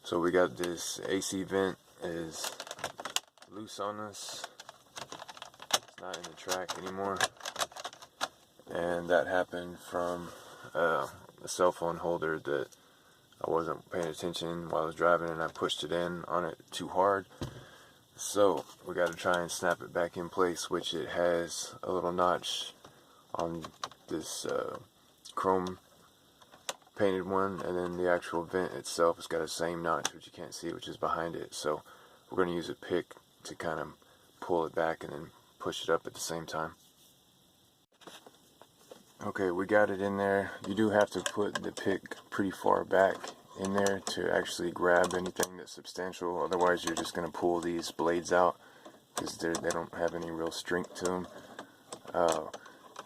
So we got this AC vent is loose on us. It's not in the track anymore. And that happened from a cell phone holder that I wasn't paying attention while I was driving, and I pushed it in on it too hard. So we got to try and snap it back in place, which it has a little notch on this chrome painted one, and then the actual vent itself has got the same notch, which you can't see, which is behind it. So we're going to use a pick to kind of pull it back and then push it up at the same time. Okay, we got it in there. You do have to put the pick pretty far back in there to actually grab anything that's substantial, otherwise you're just going to pull these blades out because they don't have any real strength to them.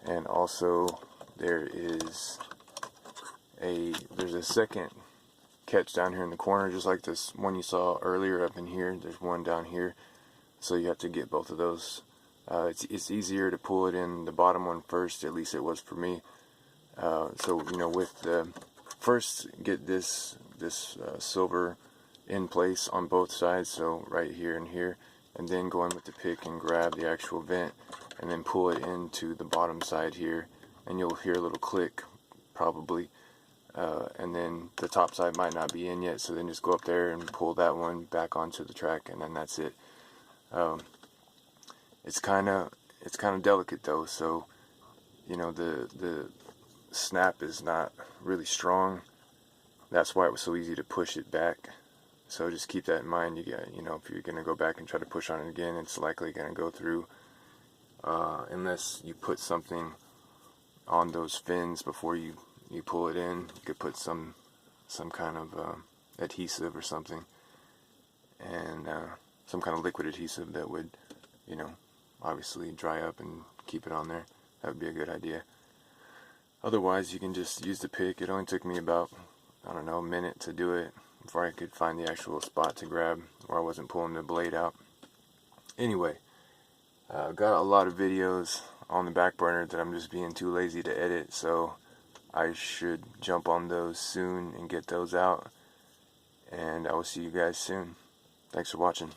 And also there's a second catch down here in the corner, just like this one you saw earlier up in here. There's one down here, so you have to get both of those. It's easier to pull it in the bottom one first, at least it was for me. So with the first, get this silver in place on both sides, so right here and here, and then go in with the pick and grab the actual vent and then pull it into the bottom side here, and you'll hear a little click probably. And then the top side might not be in yet, so then just go up there and pull that one back onto the track, and then that's it. It's kind of delicate though, so the snap is not really strong. That's why it was so easy to push it back. So just keep that in mind. If you're gonna go back and try to push on it again, it's likely gonna go through, unless you put something on those fins before you pull it in. You could put some kind of adhesive or something, and some kind of liquid adhesive that would, obviously dry up and keep it on there. That would be a good idea. Otherwise, you can just use the pick. It only took me about, I don't know, a minute to do it before I could find the actual spot to grab where I wasn't pulling the blade out. Anyway, I've got a lot of videos on the back burner that I'm just being too lazy to edit, so I should jump on those soon and get those out, and I will see you guys soon. Thanks for watching.